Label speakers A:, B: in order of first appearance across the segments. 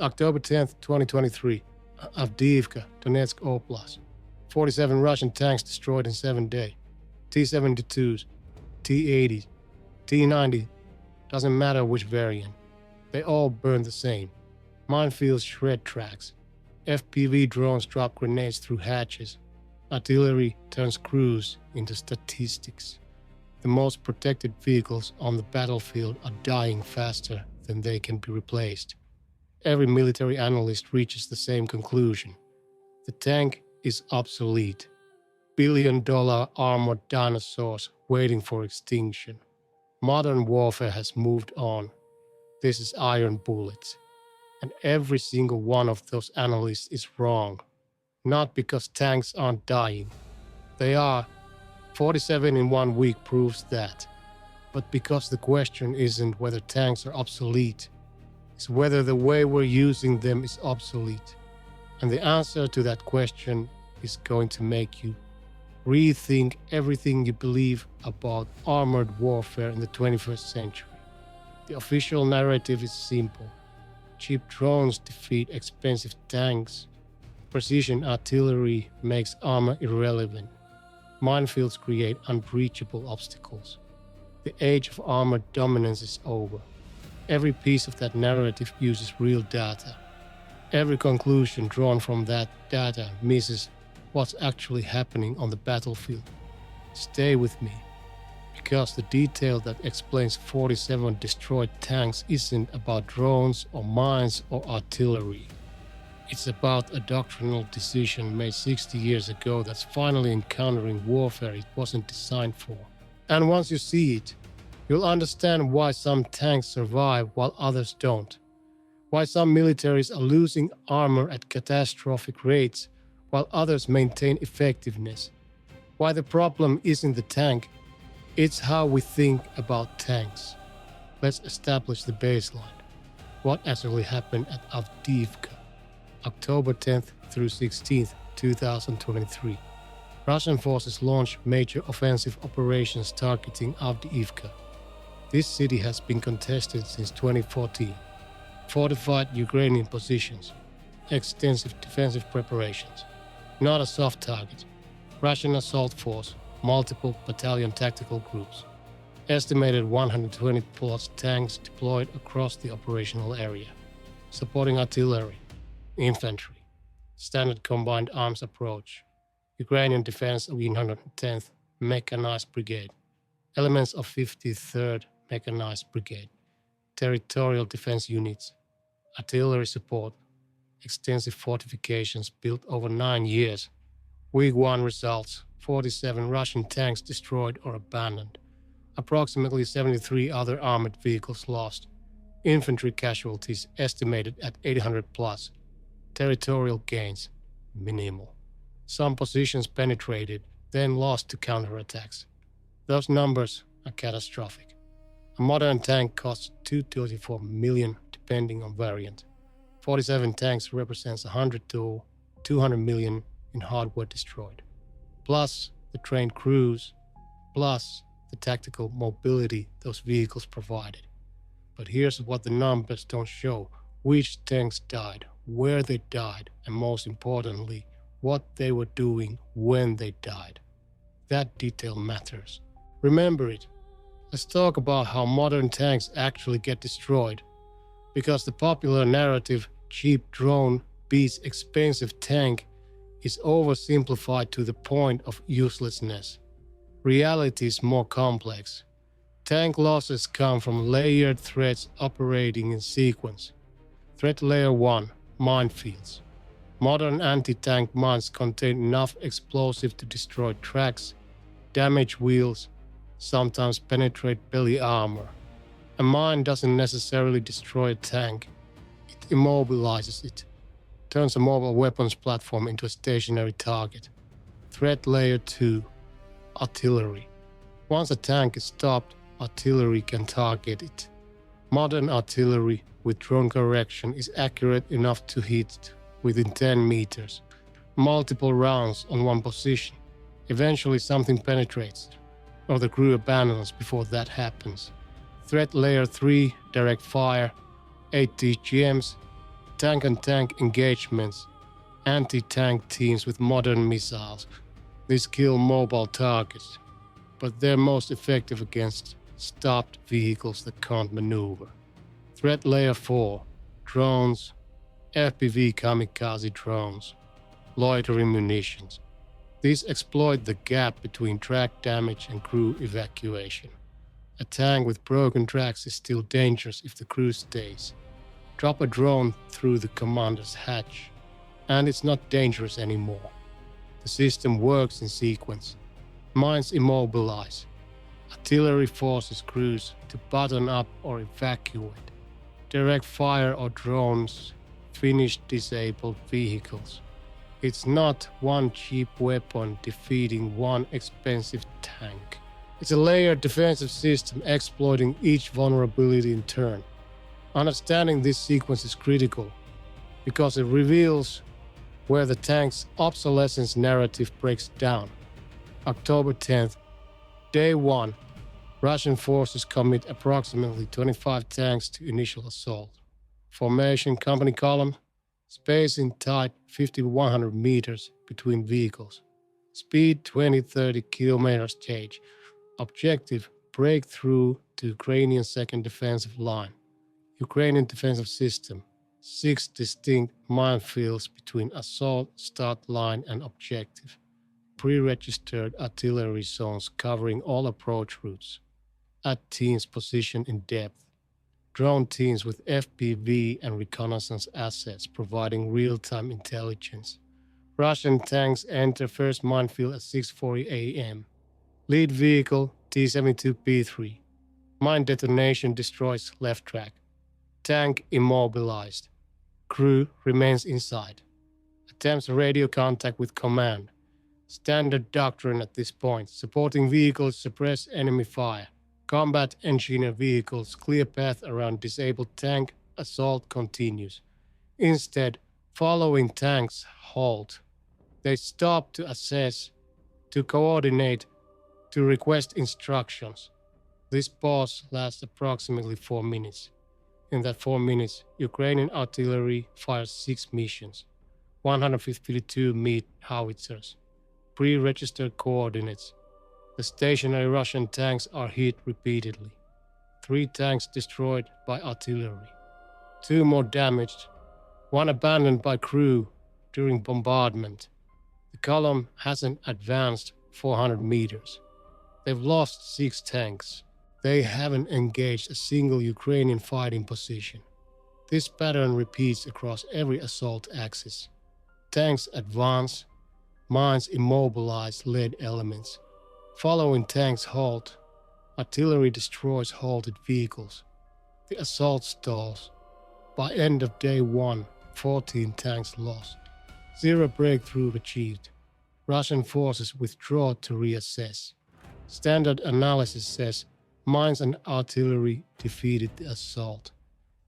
A: October 10th, 2023. Avdiivka, Donetsk Oblast. 47 Russian tanks destroyed in 7 days. T-72s, T-80s, T-90, doesn't matter which variant. They all burn the same. Minefields shred tracks. FPV drones drop grenades through hatches. Artillery turns crews into statistics. The most protected vehicles on the battlefield are dying faster than they can be replaced. Every military analyst reaches the same conclusion. The tank is obsolete. Billion-dollar armored dinosaurs waiting for extinction. Modern warfare has moved on. This is IronBullet. And every single one of those analysts is wrong. Not because tanks aren't dying. They are. 47 in 1 week proves that. But because the question isn't whether tanks are obsolete. It's whether the way we're using them is obsolete. And the answer to that question is going to make you rethink everything you believe about armored warfare in the 21st century. The official narrative is simple. Cheap drones defeat expensive tanks. Precision artillery makes armor irrelevant. Minefields create unbreachable obstacles. The age of armored dominance is over. Every piece of that narrative uses real data. Every conclusion drawn from that data misses what's actually happening on the battlefield. Stay with me, because the detail that explains 47 destroyed tanks isn't about drones or mines or artillery. It's about a doctrinal decision made 60 years ago that's finally encountering warfare it wasn't designed for. And once you see it, you'll understand why some tanks survive while others don't. Why some militaries are losing armor at catastrophic rates while others maintain effectiveness. Why the problem isn't the tank, it's how we think about tanks. Let's establish the baseline. What actually happened at Avdiivka, October 10th through 16th, 2023. Russian forces launched major offensive operations targeting Avdiivka. This city has been contested since 2014. Fortified Ukrainian positions, extensive defensive preparations. Not a soft target. Russian assault force, multiple battalion tactical groups. Estimated 120 plus tanks deployed across the operational area. Supporting artillery, infantry. Standard combined arms approach. Ukrainian Defense 110th Mechanized Brigade. Elements of 53rd Mechanized Brigade. Territorial defense units. Artillery support. Extensive fortifications built over 9 years. Week 1 results: 47 Russian tanks destroyed or abandoned. Approximately 73 other armored vehicles lost. Infantry casualties estimated at 800 plus. Territorial gains minimal. Some positions penetrated, then lost to counterattacks. Those numbers are catastrophic. A modern tank costs $234 million depending on variant. 47 tanks represents 100 to 200 million in hardware destroyed. Plus the trained crews, plus the tactical mobility those vehicles provided. But here's what the numbers don't show: which tanks died, where they died, and most importantly, what they were doing when they died. That detail matters. Remember it. Let's talk about how modern tanks actually get destroyed. Because the popular narrative, cheap drone beats expensive tank, is oversimplified to the point of uselessness. Reality is more complex. Tank losses come from layered threats operating in sequence. Threat layer 1, minefields. Modern anti-tank mines contain enough explosive to destroy tracks, damage wheels, sometimes penetrate belly armor. A mine doesn't necessarily destroy a tank. It immobilizes it, turns a mobile weapons platform into a stationary target. Threat layer 2, artillery. Once a tank is stopped, artillery can target it. Modern artillery with drone correction is accurate enough to hit within 10 meters. Multiple rounds on one position. Eventually something penetrates, or the crew abandons before that happens. Threat layer 3, direct fire, 8 TGMs, tank-on-tank engagements, anti-tank teams with modern missiles. These kill mobile targets, but they're most effective against stopped vehicles that can't maneuver. Threat Layer 4, drones, FPV kamikaze drones, loitering munitions. These exploit the gap between track damage and crew evacuation. A tank with broken tracks is still dangerous if the crew stays. Drop a drone through the commander's hatch, and it's not dangerous anymore. The system works in sequence. Mines immobilize. Artillery forces crews to button up or evacuate. Direct fire or drones finish disabled vehicles. It's not one cheap weapon defeating one expensive tank. It's a layered defensive system exploiting each vulnerability in turn. Understanding this sequence is critical because it reveals where the tank's obsolescence narrative breaks down. October 10th, Day 1. Russian forces commit approximately 25 tanks to initial assault. Formation company column, spacing tight 50 to 100 meters between vehicles. Speed 20-30 kilometers gauge. Objective, breakthrough to Ukrainian second defensive line. Ukrainian defensive system. 6 distinct minefields between assault, start line and objective. Pre-registered artillery zones covering all approach routes. Add teams positioned in depth. Drone teams with FPV and reconnaissance assets providing real-time intelligence. Russian tanks enter first minefield at 6:40 a.m. Lead vehicle T-72P3. Mine detonation destroys left track. Tank immobilized. Crew remains inside. Attempts radio contact with command. Standard doctrine at this point. Supporting vehicles suppress enemy fire. Combat engineer vehicles clear path around disabled tank. Assault continues. Instead, following tanks halt. They stop to assess, to coordinate, to request instructions. This pause lasts approximately 4 minutes. In that 4 minutes, Ukrainian artillery fires 6 missions, 152 meat howitzers, pre-registered coordinates. The stationary Russian tanks are hit repeatedly. 3 tanks destroyed by artillery. 2 more damaged, 1 abandoned by crew during bombardment. The column hasn't advanced 400 meters. They've lost 6 tanks. They haven't engaged a single Ukrainian fighting position. This pattern repeats across every assault axis. Tanks advance, mines immobilize lead elements. Following tanks halt, artillery destroys halted vehicles. The assault stalls. By end of day 1, 14 tanks lost. 0 breakthrough achieved. Russian forces withdraw to reassess. Standard analysis says mines and artillery defeated the assault.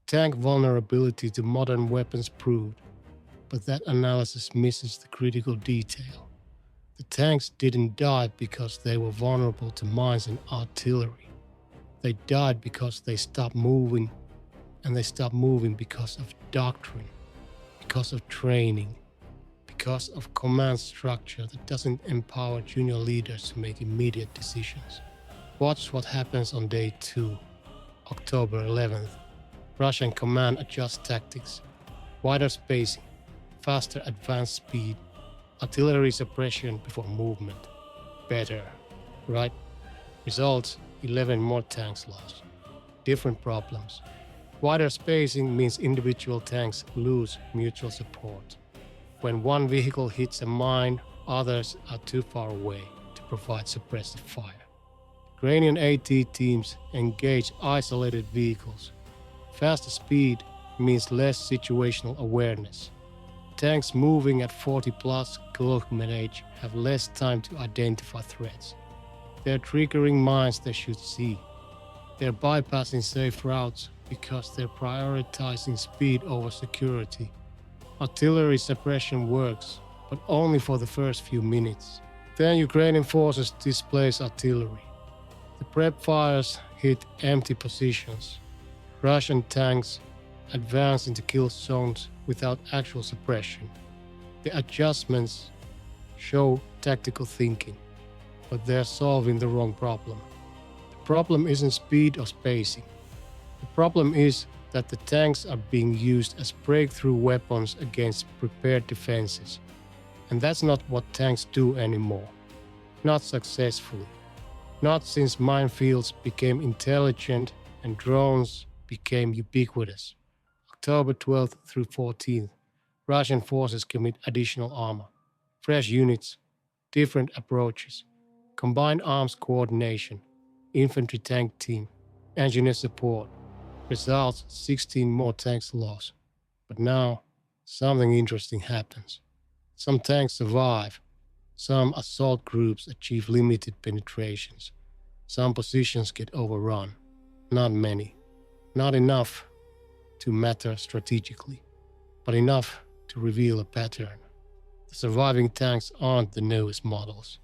A: Tank vulnerability to modern weapons proved, but that analysis misses the critical detail. The tanks didn't die because they were vulnerable to mines and artillery. They died because they stopped moving, and they stopped moving because of doctrine, because of training, because of command structure that doesn't empower junior leaders to make immediate decisions. Watch what happens on day 2, October 11th. Russian command adjusts tactics. Wider spacing, faster advance speed, artillery suppression before movement. Better, right? Results, 11 more tanks lost. Different problems. Wider spacing means individual tanks lose mutual support. When one vehicle hits a mine, others are too far away to provide suppressive fire. Ukrainian AT teams engage isolated vehicles. Faster speed means less situational awareness. Tanks moving at 40+ km/h have less time to identify threats. They're triggering mines they should see. They're bypassing safe routes because they're prioritizing speed over security. Artillery suppression works, but only for the first few minutes. Then Ukrainian forces displace artillery. The prep fires hit empty positions. Russian tanks advance into kill zones without actual suppression. The adjustments show tactical thinking, but they're solving the wrong problem. The problem isn't speed or spacing. The problem is that the tanks are being used as breakthrough weapons against prepared defenses. And that's not what tanks do anymore. Not successfully. Not since minefields became intelligent and drones became ubiquitous. October 12th through 14th, Russian forces commit additional armor. Fresh units, different approaches, combined arms coordination, infantry tank team, engineer support. Results 16 more tanks lost. But now, something interesting happens. Some tanks survive. Some assault groups achieve limited penetrations. Some positions get overrun. Not many. Not enough to matter strategically, but enough to reveal a pattern. The surviving tanks aren't the newest models.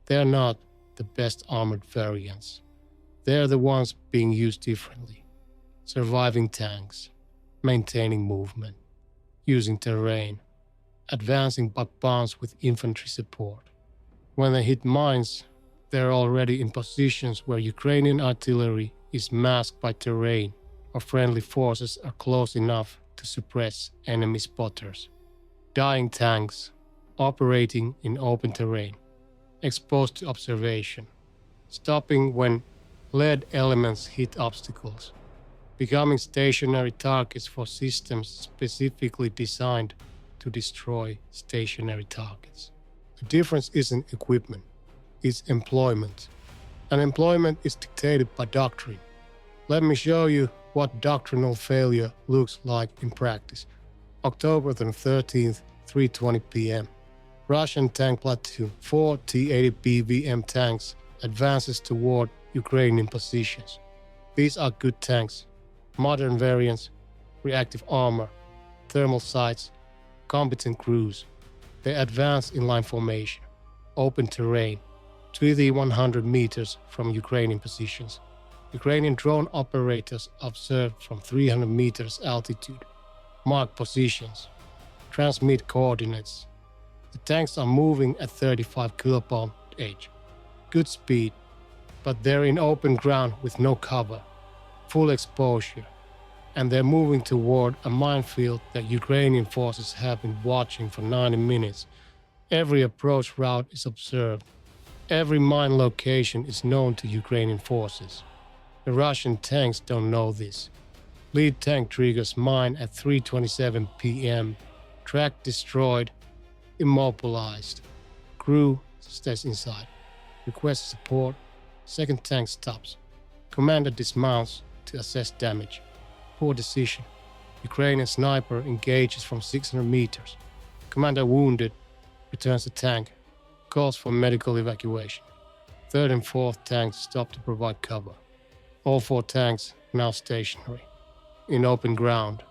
A: They're not the best armored variants. They're the ones being used differently. Surviving tanks, maintaining movement, using terrain, advancing by bombs with infantry support. When they hit mines, they're already in positions where Ukrainian artillery is masked by terrain or friendly forces are close enough to suppress enemy spotters. Dying tanks, operating in open terrain, exposed to observation, stopping when lead elements hit obstacles, becoming stationary targets for systems specifically designed to destroy stationary targets. The difference isn't equipment, it's employment. And employment is dictated by doctrine. Let me show you what doctrinal failure looks like in practice. October the 13th, 3:20 p.m. Russian tank platoon 4 T-80 BVM tanks advances toward Ukrainian positions. These are good tanks. Modern variants, reactive armor, thermal sights, competent crews. They advance in line formation, open terrain, 100 meters from Ukrainian positions. Ukrainian drone operators observed from 300 meters altitude, mark positions, transmit coordinates. The tanks are moving at 35 kph. Good speed, but they're in open ground with no cover. Full exposure, and they're moving toward a minefield that Ukrainian forces have been watching for 90 minutes. Every approach route is observed. Every mine location is known to Ukrainian forces. The Russian tanks don't know this. Lead tank triggers mine at 3:27 p.m. Track destroyed, immobilized. Crew stays inside. Requests support. Second tank stops. Commander dismounts to assess damage. Poor decision. Ukrainian sniper engages from 600 meters. Commander wounded, returns the tank, calls for medical evacuation. Third and fourth tanks stop to provide cover. All four tanks now stationary. In open ground,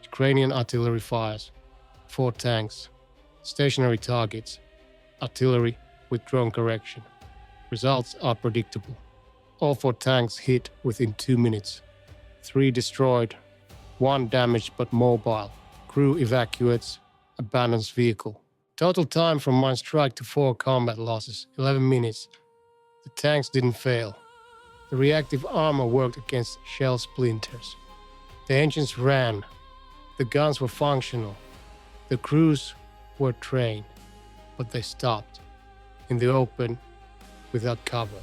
A: Ukrainian artillery fires. 4 tanks, stationary targets, artillery with drone correction. Results are predictable. All 4 tanks hit within 2 minutes. 3 destroyed, 1 damaged but mobile. Crew evacuates, abandons vehicle. Total time from mine strike to 4 combat losses, 11 minutes. The tanks didn't fail. The reactive armor worked against shell splinters. The engines ran. The guns were functional. The crews were trained, but they stopped. In the open, without cover.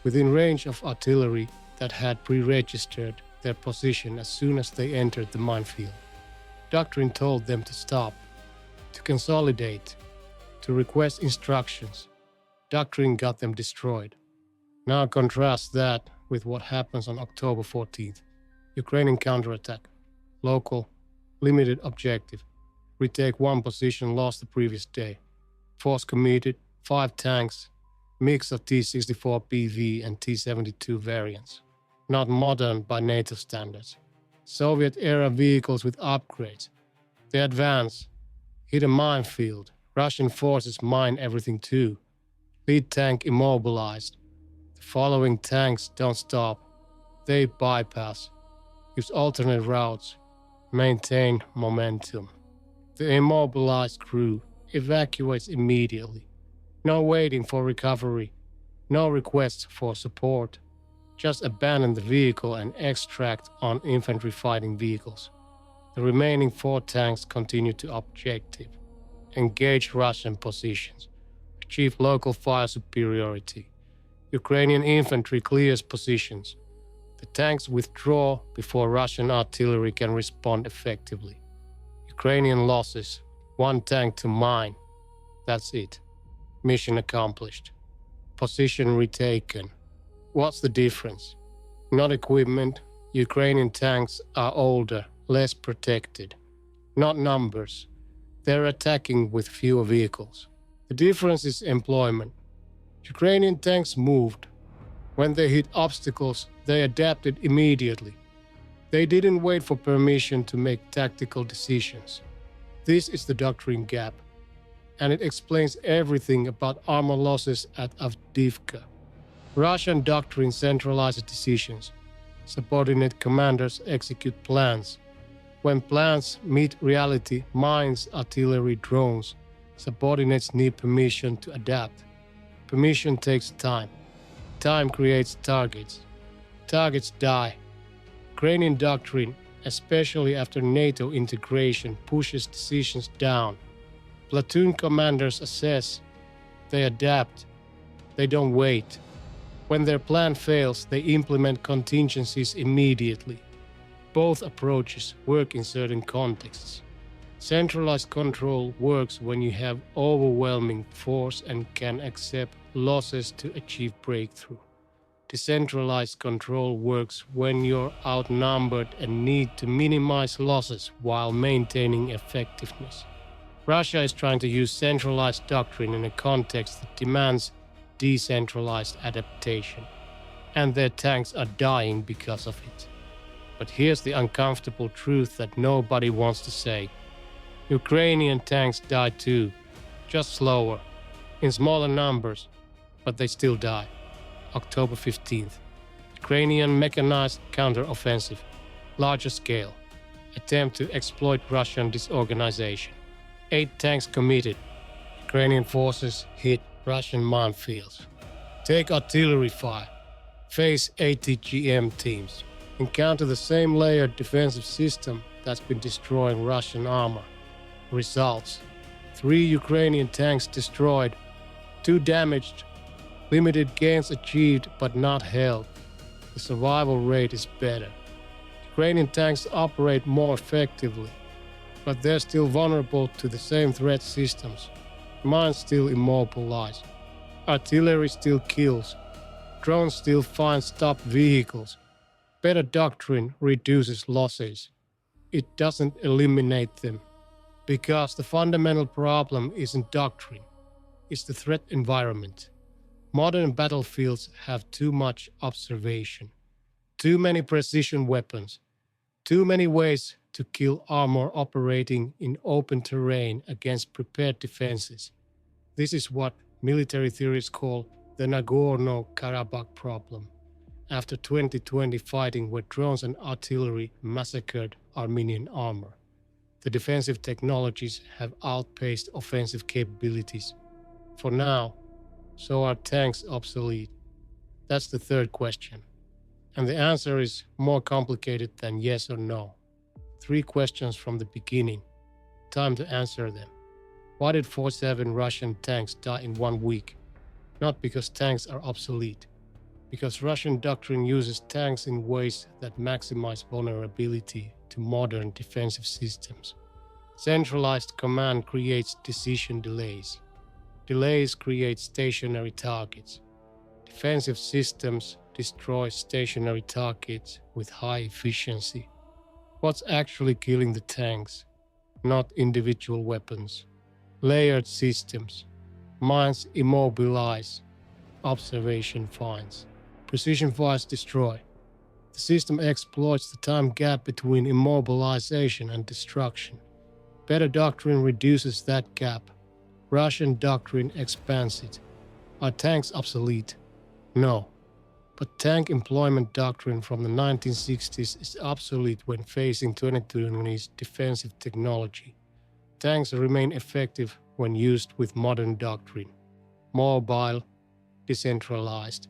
A: Within range of artillery that had pre-registered their position as soon as they entered the minefield. Doctrine told them to stop, to consolidate, to request instructions. Doctrine got them destroyed. Now contrast that with what happens on October 14th. Ukrainian counterattack. Local, limited objective. Retake 1 position lost the previous day. Force committed, 5 tanks, mix of T-64 BV and T-72 variants. Not modern by NATO standards. Soviet-era vehicles with upgrades. They advance, hit a minefield. Russian forces mine everything too. Lead tank immobilized. The following tanks don't stop. They bypass, use alternate routes, Maintain momentum. The immobilized crew evacuates immediately. No waiting for recovery. No requests for support. Just abandon the vehicle and extract on infantry fighting vehicles. The remaining 4 tanks continue to objective. Engage Russian positions. Achieve local fire superiority. Ukrainian infantry clears positions. The tanks withdraw before Russian artillery can respond effectively. Ukrainian losses, 1 tank to mine. That's it. Mission accomplished. Position retaken. What's the difference? Not equipment. Ukrainian tanks are older, less protected. Not numbers. They're attacking with fewer vehicles. The difference is employment. Ukrainian tanks moved. When they hit obstacles, they adapted immediately. They didn't wait for permission to make tactical decisions. This is the Doctrine gap, and it explains everything about armor losses at Avdiivka. Russian Doctrine centralized decisions. Subordinate commanders execute plans. When plans meet reality, mines, artillery, drones, subordinates need permission to adapt. Permission takes time. Time creates targets. Targets die. Ukrainian Doctrine, especially after NATO integration, pushes decisions down. Platoon commanders assess. They adapt. They don't wait. When their plan fails, they implement contingencies immediately. Both approaches work in certain contexts. Centralized control works when you have overwhelming force and can accept losses to achieve breakthrough. Decentralized control works when you're outnumbered and need to minimize losses while maintaining effectiveness. Russia is trying to use centralized doctrine in a context that demands decentralized adaptation, and their tanks are dying because of it. But here's the uncomfortable truth that nobody wants to say. Ukrainian tanks die too, just slower, in smaller numbers, but they still die. October 15th. Ukrainian mechanized counteroffensive, larger scale, attempt to exploit Russian disorganization. 8 tanks committed. Ukrainian forces hit Russian minefields. Take artillery fire. Face ATGM teams. Encounter the same layered defensive system that's been destroying Russian armor. Results: 3 Ukrainian tanks destroyed, 2 damaged, limited gains achieved but not held. The survival rate is better. Ukrainian tanks operate more effectively, but they're still vulnerable to the same threat systems. Mines still immobilize. Artillery still kills. Drones still find stopped vehicles. Better doctrine reduces losses. It doesn't eliminate them. Because the fundamental problem isn't doctrine, it's the threat environment. Modern battlefields have too much observation, too many precision weapons, too many ways to kill armor operating in open terrain against prepared defenses. This is what military theorists call the Nagorno-Karabakh problem, after 2020 fighting where drones and artillery massacred Armenian armor. The defensive technologies have outpaced offensive capabilities. For now, so are tanks obsolete? That's the third question. And the answer is more complicated than yes or no. 3 questions from the beginning. Time to answer them. Why did 47 Russian tanks die in 1 week? Not because tanks are obsolete. Because Russian doctrine uses tanks in ways that maximize vulnerability to modern defensive systems. Centralized command creates decision delays. Delays create stationary targets. Defensive systems destroy stationary targets with high efficiency. What's actually killing the tanks? Not individual weapons. Layered systems. Mines immobilize. Observation finds. Precision fires destroy. The system exploits the time gap between immobilization and destruction. Better doctrine reduces that gap. Russian doctrine expands it. Are tanks obsolete? No. But tank employment doctrine from the 1960s is obsolete when facing 2020's defensive technology. Tanks remain effective when used with modern doctrine. Mobile, decentralized,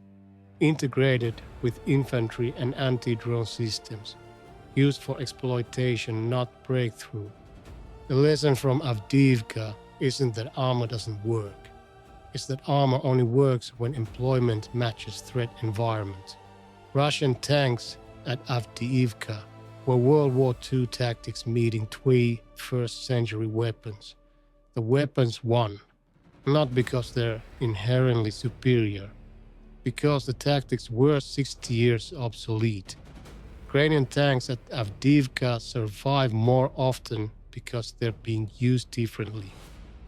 A: integrated with infantry and anti-drone systems, used for exploitation, not breakthrough. The lesson from Avdiivka isn't that armor doesn't work. It's that armor only works when employment matches threat environment. Russian tanks at Avdiivka were World War II tactics meeting 21st century weapons. The weapons won, not because they're inherently superior, because the tactics were 60 years obsolete. Ukrainian tanks at Avdiivka survive more often because they're being used differently,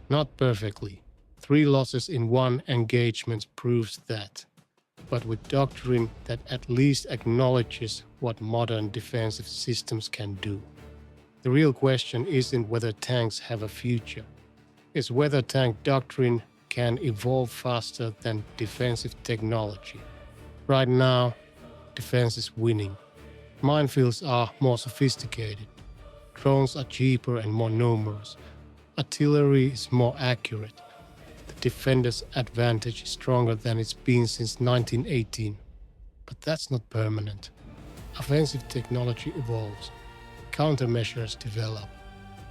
A: not perfectly. 3 losses in 1 engagement proves that, but with doctrine that at least acknowledges what modern defensive systems can do. The real question isn't whether tanks have a future. It's whether tank doctrine can evolve faster than defensive technology. Right now, defense is winning. Minefields are more sophisticated. Drones are cheaper and more numerous. Artillery is more accurate. The defender's advantage is stronger than it's been since 1918. But that's not permanent. Offensive technology evolves. Countermeasures develop.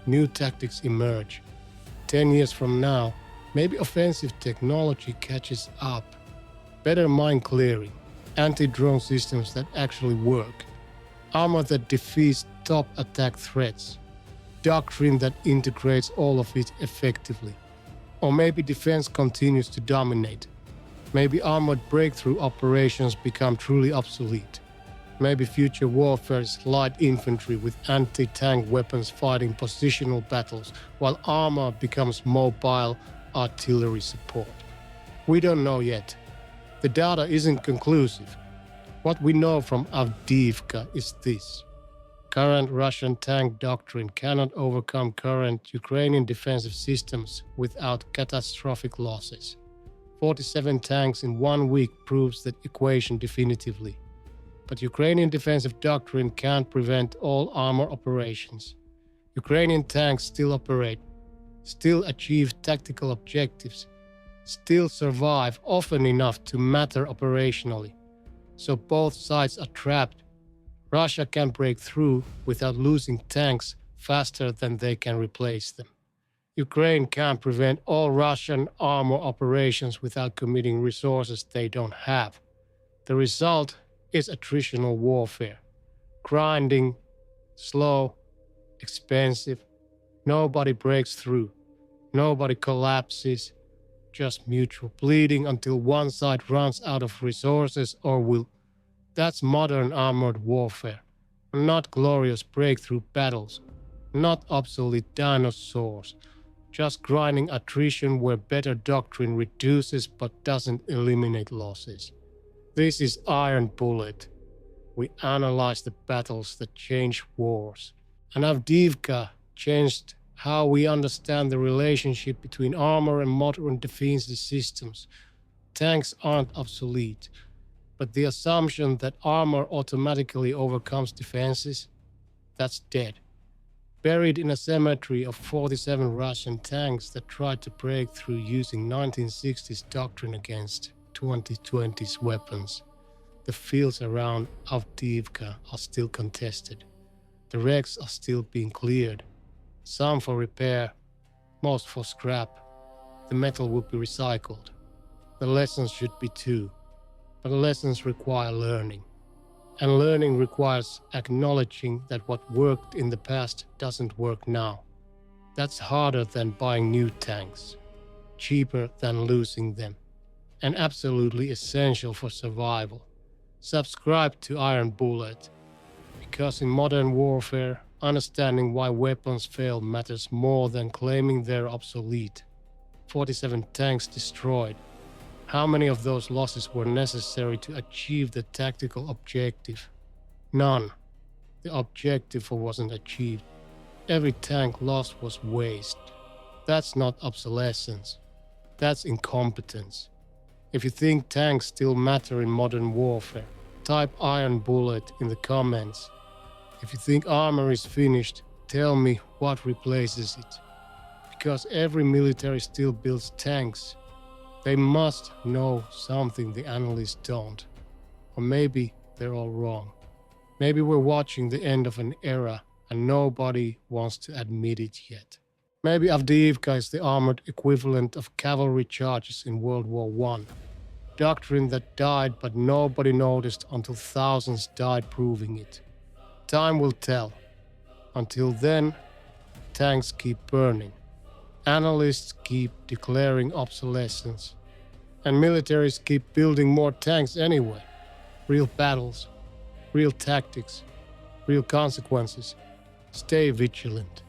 A: New tactics emerge. 10 years from now, maybe offensive technology catches up. Better mine clearing, anti-drone systems that actually work, armor that defeats top attack threats, doctrine that integrates all of it effectively. Or maybe defense continues to dominate. Maybe armored breakthrough operations become truly obsolete. Maybe future warfare is light infantry with anti-tank weapons fighting positional battles, while armor becomes mobile artillery support. We don't know yet. The data isn't conclusive. What we know from Avdiivka is this. Current Russian tank doctrine cannot overcome current Ukrainian defensive systems without catastrophic losses. 47 tanks in 1 week proves that equation definitively. But Ukrainian defensive doctrine can't prevent all armor operations. Ukrainian tanks still operate, still achieve tactical objectives, still survive often enough to matter operationally. So both sides are trapped. Russia can break through without losing tanks faster than they can replace them. Ukraine can't prevent all Russian armor operations without committing resources they don't have. The result is attritional warfare. Grinding, slow, expensive. Nobody breaks through. Nobody collapses. Just mutual bleeding until one side runs out of resources or will. That's modern armored warfare. Not glorious breakthrough battles. Not obsolete dinosaurs. Just grinding attrition where better doctrine reduces but doesn't eliminate losses. This is IronBullet. We analyze the battles that change wars. And Avdiivka changed how we understand the relationship between armor and modern defensive systems. Tanks aren't obsolete, but the assumption that armor automatically overcomes defenses, that's dead. Buried in a cemetery of 47 Russian tanks that tried to break through using 1960s doctrine against 2020's weapons. The fields around Avdiivka are still contested. The wrecks are still being cleared. Some for repair, most for scrap. The metal will be recycled. The lessons should be too. But lessons require learning. And learning requires acknowledging that what worked in the past doesn't work now. That's harder than buying new tanks. Cheaper than losing them. And absolutely essential for survival. Subscribe to IronBullet, because in modern warfare, understanding why weapons fail matters more than claiming they're obsolete. 47 tanks destroyed. How many of those losses were necessary to achieve the tactical objective? None. The objective wasn't achieved. Every tank lost was waste. That's not obsolescence. That's incompetence. If you think tanks still matter in modern warfare, type IronBullet in the comments. If you think armor is finished, tell me what replaces it. Because every military still builds tanks. They must know something the analysts don't. Or maybe they're all wrong. Maybe we're watching the end of an era and nobody wants to admit it yet. Maybe Avdiivka is the armored equivalent of cavalry charges in World War I. Doctrine that died but nobody noticed until thousands died proving it. Time will tell. Until then, tanks keep burning. Analysts keep declaring obsolescence. And militaries keep building more tanks anyway. Real battles, real tactics, real consequences. Stay vigilant.